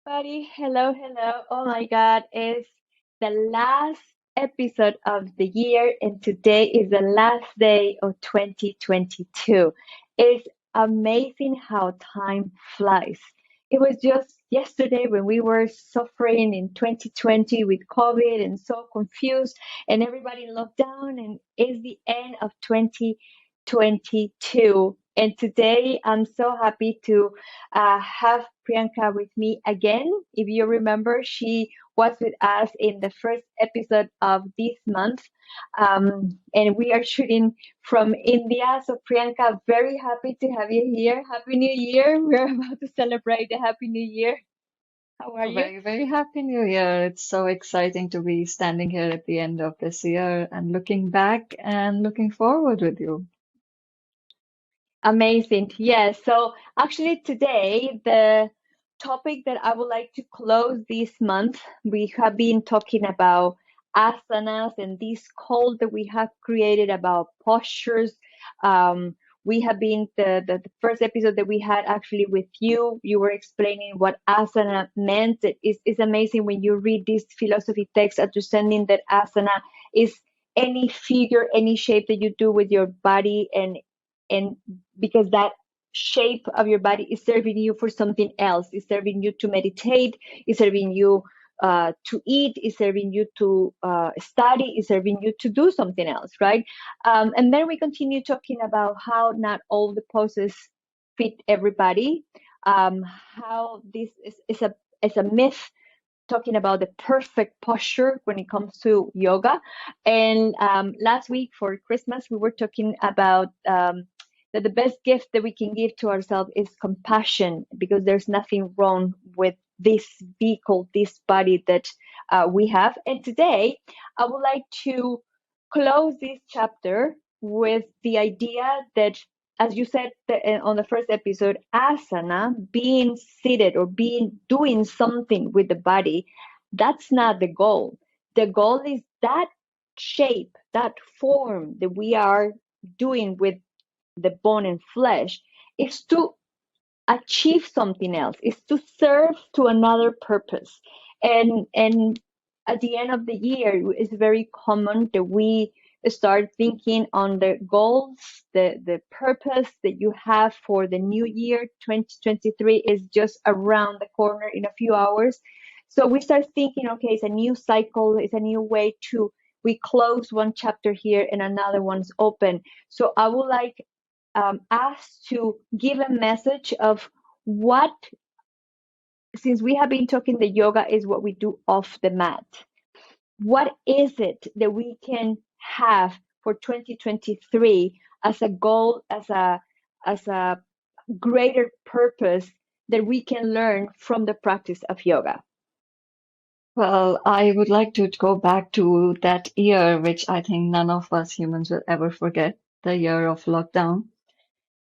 Everybody, hello, hello. Oh my God, it's the last episode of the year, and today is the last day of 2022. It's amazing how time flies. It was just yesterday when we were suffering in 2020 with COVID and so confused, and everybody in lockdown, and it's the end of 2022. And today, I'm so happy to have Priyanka with me again. If you remember, she was with us in the first episode of this month. And we are shooting from India. So, Priyanka, very happy to have you here. Happy New Year. We're about to celebrate the Happy New Year. How are A you? very, very happy new year. It's so exciting to be standing here at the end of this year and looking back and looking forward with you. Amazing. Yes. So actually today, the topic that I would like to close this month, we have been talking about asanas and this call that we have created about postures. Um, we have been the first episode that we had actually with you. You were explaining what asana meant. It's amazing when you read this philosophy text, understanding that asana is any figure, any shape that you do with your body and because that shape of your body is serving you for something else. It's serving you to meditate, it's serving you to eat, it's serving you to study, it's serving you to do something else, right? And then we continue talking about how not all the poses fit everybody, how this is a myth, talking about the perfect posture when it comes to yoga. And last week for Christmas, we were talking about that the best gift that we can give to ourselves is compassion, because there's nothing wrong with this vehicle, this body that we have. And today, I would like to close this chapter with the idea that, as you said on the first episode, asana, being seated or being doing something with the body, that's not the goal. The goal is that shape, that form that we are doing with the bone and flesh, is to achieve something else, is to serve to another purpose. And at the end of the year, it's very common that we start thinking on the goals, the purpose that you have for the new year. 2023 is just around the corner in a few hours. So we start thinking, okay, it's a new cycle, it's a new way to, we close one chapter here and another one's open. So I would like us to give a message of what, since we have been talking, the yoga is what we do off the mat. What is it that we can have for 2023 as a goal, as a greater purpose that we can learn from the practice of yoga? Well, I would like to go back to that year, which I think none of us humans will ever forget, the year of lockdown.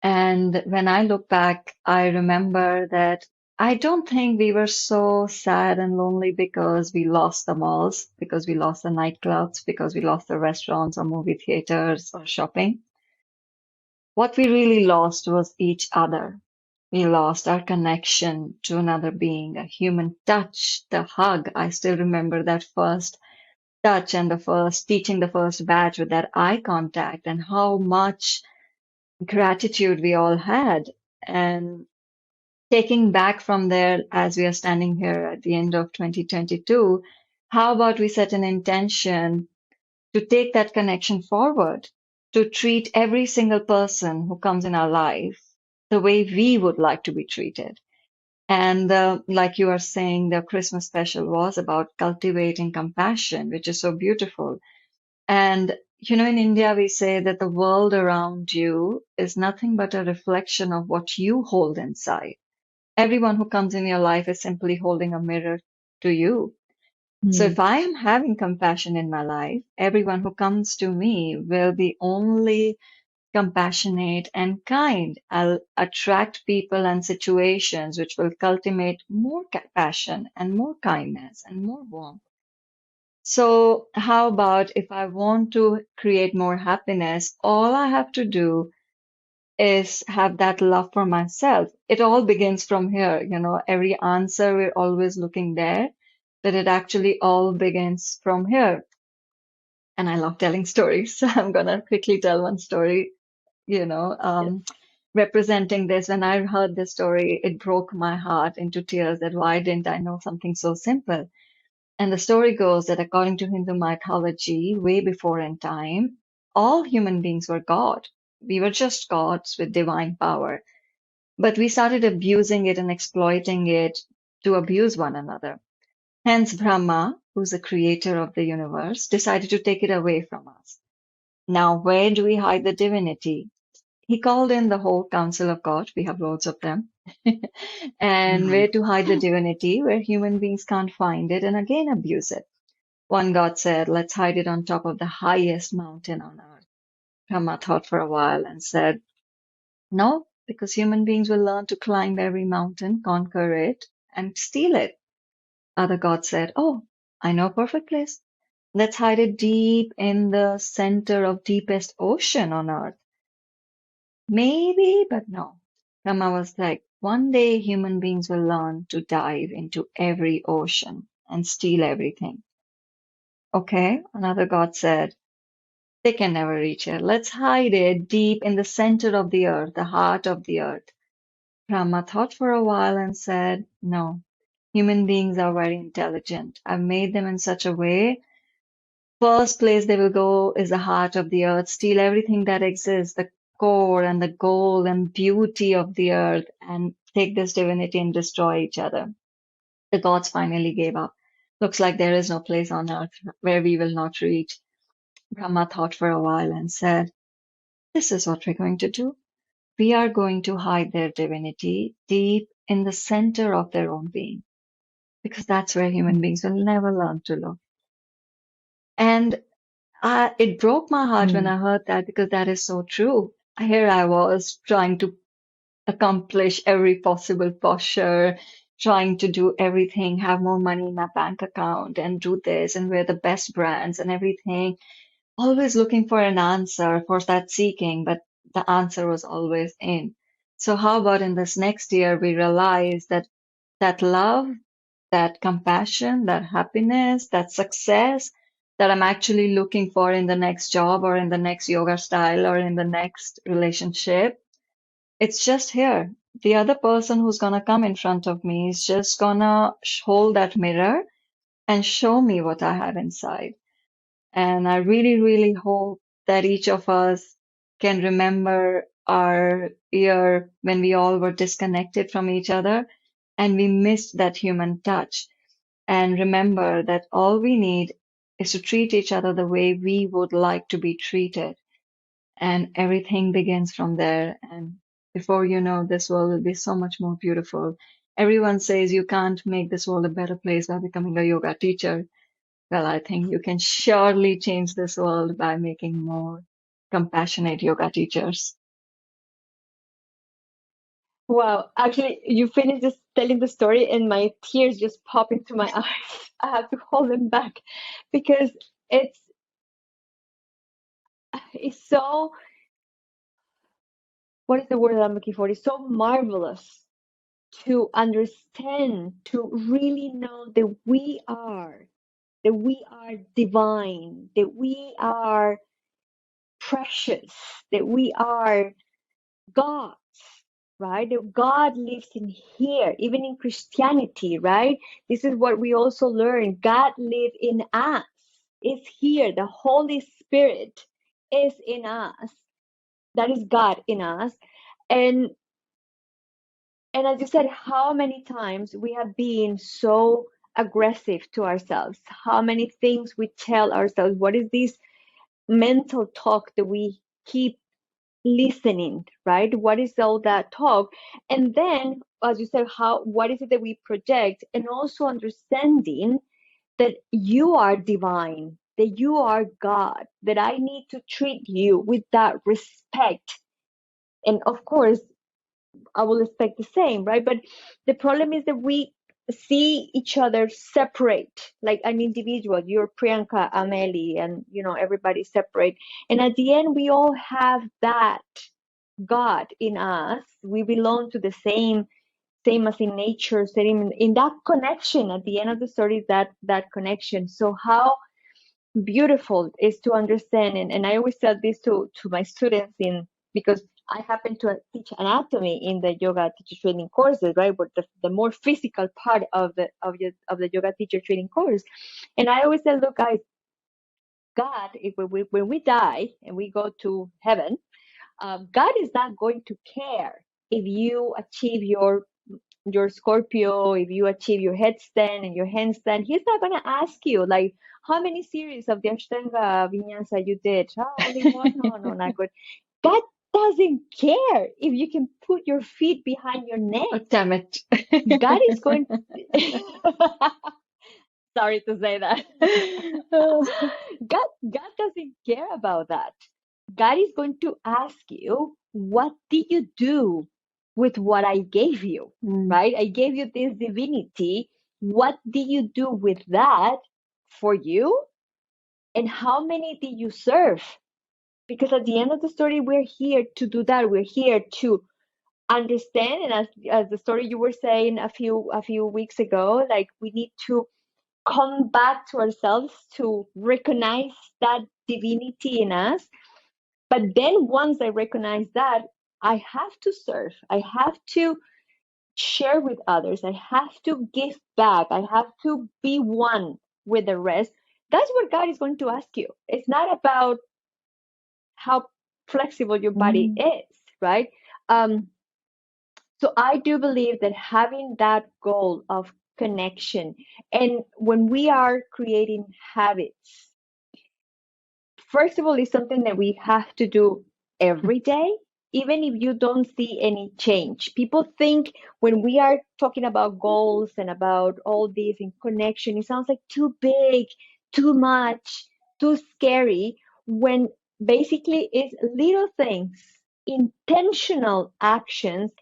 And when I look back, I remember that I don't think we were so sad and lonely because we lost the malls, because we lost the nightclubs, because we lost the restaurants or movie theaters or shopping. What we really lost was each other. We lost our connection to another being, a human touch, the hug. I still remember that first touch and the first teaching the first batch with that eye contact and how much gratitude we all had. And taking back from there, as we are standing here at the end of 2022, how about we set an intention to take that connection forward, to treat every single person who comes in our life the way we would like to be treated. And like you are saying, the Christmas special was about cultivating compassion, which is so beautiful. And, in India, we say that the world around you is nothing but a reflection of what you hold inside. Everyone who comes in your life is simply holding a mirror to you. So Hmm. if I am having compassion in my life, everyone who comes to me will be only compassionate and kind. I'll attract people and situations which will cultivate more compassion and more kindness and more warmth. So how about if I want to create more happiness, all I have to do is have that love for myself. It all begins from here, every answer we're always looking there, but it actually all begins from here. And I love telling stories, so I'm gonna quickly tell one story, you know, Yes. um, representing this. When I heard this story, it broke my heart into tears that why didn't I know something so simple? And the story goes that according to Hindu mythology, way before in time, all human beings were God. We were just gods with divine power. But we started abusing it and exploiting it to abuse one another. Hence, Brahma, who's the creator of the universe, decided to take it away from us. Now, where do we hide the divinity? He called in the whole council of God. We have loads of them. And Mhm. where to hide the divinity, where human beings can't find it and again abuse it. One god said, let's hide it on top of the highest mountain on earth. Brahma thought for a while and said, no, because human beings will learn to climb every mountain, conquer it, and steal it. Other god said, oh, I know a perfect place. Let's hide it deep in the center of deepest ocean on earth. Maybe, but no. Brahma was like, one day human beings will learn to dive into every ocean and steal everything. Okay, another god said, they can never reach it. Let's hide it deep in the center of the earth, the heart of the earth. Brahma thought for a while and said, no, human beings are very intelligent. I've made them in such a way. First place they will go is the heart of the earth, steal everything that exists, the core and the gold and beauty of the earth, and take this divinity and destroy each other. The gods finally gave up. Looks like there is no place on earth where we will not reach. Brahma thought for a while and said, this is what we're going to do. We are going to hide their divinity deep in the center of their own being, because that's where human beings will never learn to look. And it broke my heart when Mm. I heard that because that is so true. Here I was trying to accomplish every possible posture, trying to do everything, have more money in my bank account, and do this and wear the best brands and everything. Always looking for an answer for that seeking, but the answer was always in. So how about in this next year we realize that that love, that compassion, that happiness, that success that I'm actually looking for in the next job or in the next yoga style or in the next relationship, it's just here. The other person who's gonna come in front of me is just gonna hold that mirror and show me what I have inside. And I really, really hope that each of us can remember our year when we all were disconnected from each other and we missed that human touch. And remember that all we need is to treat each other the way we would like to be treated. And everything begins from there. And before you know, this world will be so much more beautiful. Everyone says you can't make this world a better place by becoming a yoga teacher. Well, I think you can surely change this world by making more compassionate yoga teachers. Wow, actually, you finished just telling the story, and my tears just pop into my eyes. I have to hold them back because it's it's so, what is the word that I'm looking for? It's so marvelous to understand, to really know that we are divine, that we are precious, that we are gods, right? That God lives in here, even in Christianity, right? This is what we also learn. God lives in us, is here. The Holy Spirit is in us. That is God in us. And and as you said, how many times we have been so aggressive to ourselves? How many things we tell ourselves? What is this mental talk that we keep listening, right? What is all that talk? And then, as you said, how what is it that we project? And also understanding that you are divine, that you are God, that I need to treat you with that respect. And of course, I will expect the same, right? But the problem is that we see each other separate, like an individual. You're Priyanka, Ameli, and everybody separate. And at the end, we all have that. God in us. We belong to the same as in nature, same in that connection. At the end of the story, that connection. So how beautiful is to understand, and I always tell this to my students in because I happen to teach anatomy in the yoga teacher training courses, right? But the more physical part of the yoga teacher training course, and I always say, look, guys, God, if when we die and we go to heaven, God is not going to care if you achieve your Scorpio, if you achieve your headstand and your handstand. He's not going to ask you like how many series of the Ashtanga Vinyasa you did. Oh, only one. No, not good. God doesn't care if you can put your feet behind your Oh, neck. damn it. God is going. Sorry to say that. God doesn't care about that. God is going to ask you, what did you do with what I gave you? Mm. Right? I gave you this divinity. What did you do with that for you? And how many did you serve? Because at the end of the story, we're here to do that. We're here to understand. And as the story you were saying a few weeks ago, like we need to come back to ourselves to recognize that divinity in us. But then once I recognize that, I have to serve. I have to share with others. I have to give back. I have to be one with the rest. That's what God is going to ask you. It's not about how flexible your body Mm. is, right? Um, so I do believe that having that goal of connection, and when we are creating habits, first of all, it's something that we have to do every day, even if you don't see any change. People think when we are talking about goals and about all this in connection, it sounds like too big, too much, too scary, when basically it's little things, intentional actions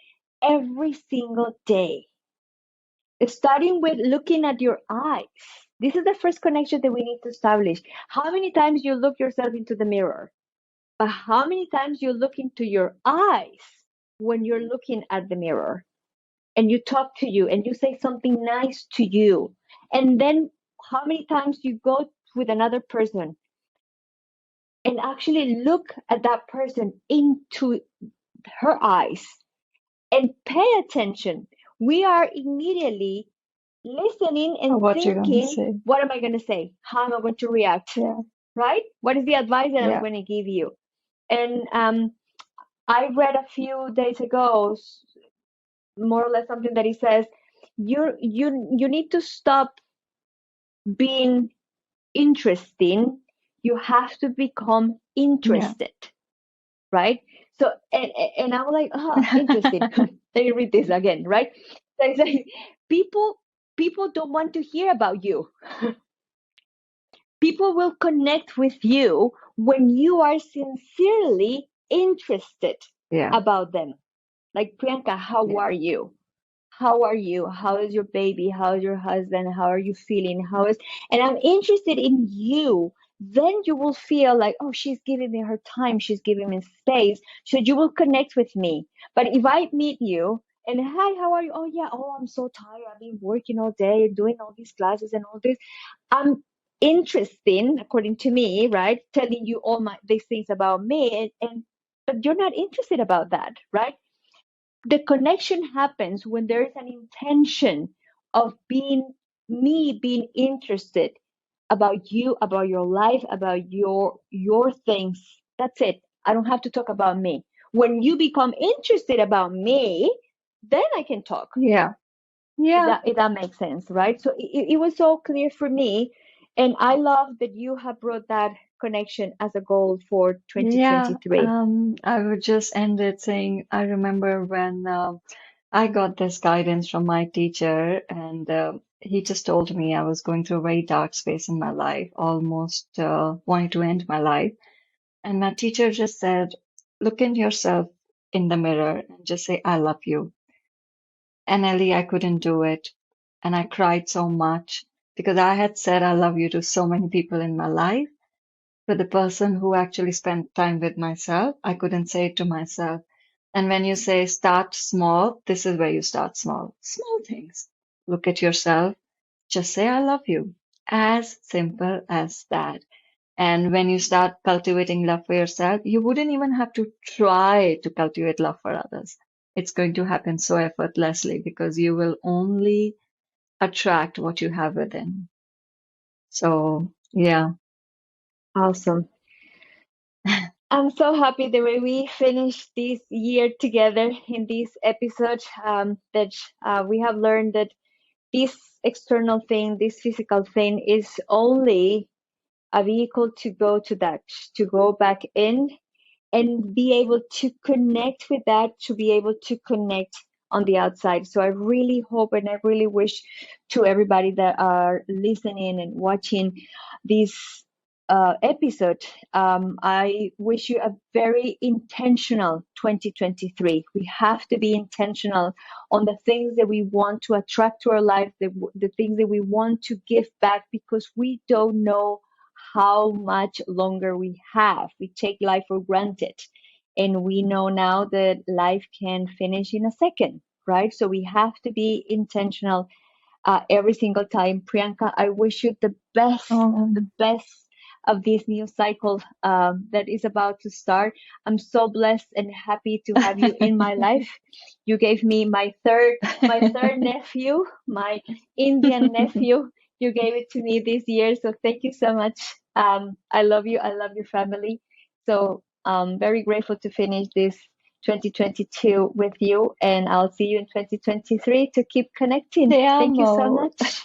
every single day. Starting with looking at your eyes. This is the first connection that we need to establish. How many times you look yourself into the mirror, but how many times you look into your eyes when you're looking at the mirror and you talk to you and you say something nice to you. And then how many times you go with another person and actually look at that person into her eyes and pay attention. We are immediately listening and What you're gonna thinking, say. what am I going to say? How am I going to react? Yeah. Right? What is the advice that I'm Yeah. going to give you? And I read a few days ago, more or less something that it says, you need to stop being interesting. You have to become Yeah. interested, right? So and I'm like, interesting. Let me read this again, right? So it's like people don't want to hear about you. People will connect with you when you are sincerely interested Yeah. about them. Like, Priyanka, how Yeah. are you? How are you? How is your baby? How is your husband? How are you feeling? And I'm interested in you. Then you will feel like, oh, she's giving me her time. She's giving me space. So you will connect with me. But if I meet you and, hi, how are you? Oh, yeah. Oh, I'm so tired. I've been working all day, doing all these classes and all this. I'm interesting, according to me, right? Telling you all these things about me, and but you're not interested about that, right? The connection happens when there is an intention of being interested about you, about your life, about your things. That's it. I don't have to talk about me. When you become interested about me, then I can talk. Yeah. If Yeah. that makes sense, right? So it was so clear for me, and I love that you have brought that connection as a goal for Yeah. 2023. I would just end it saying I remember when I got this guidance from my teacher, and he just told me I was going through a very dark space in my life, almost wanting to end my life. And my teacher just said, look in yourself in the mirror and just say, I love you. And Ellie, I couldn't do it. And I cried so much because I had said I love you to so many people in my life. But the person who actually spent time with myself, I couldn't say it to myself. And when you say start small, this is where you start small. Small things. Look at yourself. Just say, I love you. As simple as that. And when you start cultivating love for yourself, you wouldn't even have to try to cultivate love for others. It's going to happen so effortlessly because you will only attract what you have within. So, yeah. Awesome. I'm so happy the way we finished this year together in this episode, that we have learned that this external thing, this physical thing, is only a vehicle to go to that, to go back in and be able to connect with that, to be able to connect on the outside. So I really hope and I really wish to everybody that are listening and watching this episode, I wish you a very intentional 2023. We have to be intentional on the things that we want to attract to our life, the things that we want to give back, because we don't know how much longer we have. We take life for granted. And we know now that life can finish in a second, right? So we have to be intentional every single time. Priyanka, I wish you the best of this new cycle that is about to start. I'm so blessed and happy to have you in my life. You gave me my third nephew, my Indian nephew. You gave it to me this year, so thank you so much. I love you. I love your family. So very grateful to finish this 2022 with you, and I'll see you in 2023 to keep connecting. Te Thank you so amo. much.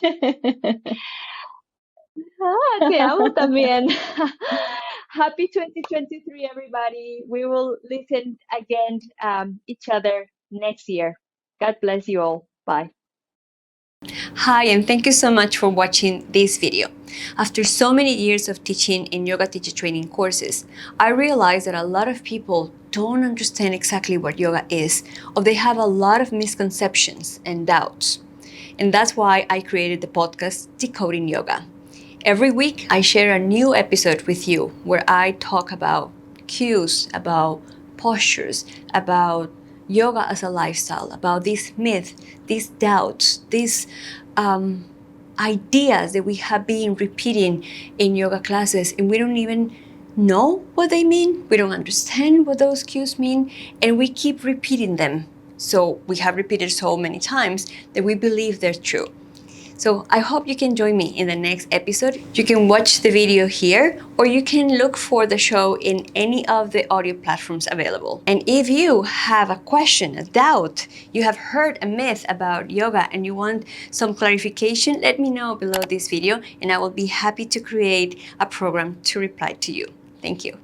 Te amo también. Happy 2023, everybody. We will listen again each other next year. God bless you all. Bye. Hi, and thank you so much for watching this video. After so many years of teaching in yoga teacher training courses, I realized that a lot of people don't understand exactly what yoga is, or they have a lot of misconceptions and doubts. And that's why I created the podcast Decoding Yoga. Every week, I share a new episode with you where I talk about cues, about postures, about yoga as a lifestyle, about these myths, these doubts, these ideas that we have been repeating in yoga classes, and we don't even know what they mean. We don't understand what those cues mean, and we keep repeating them. So we have repeated so many times that we believe they're true. So I hope you can join me in the next episode. You can watch the video here, or you can look for the show in any of the audio platforms available. And if you have a question, a doubt, you have heard a myth about yoga and you want some clarification, let me know below this video and I will be happy to create a program to reply to you. Thank you.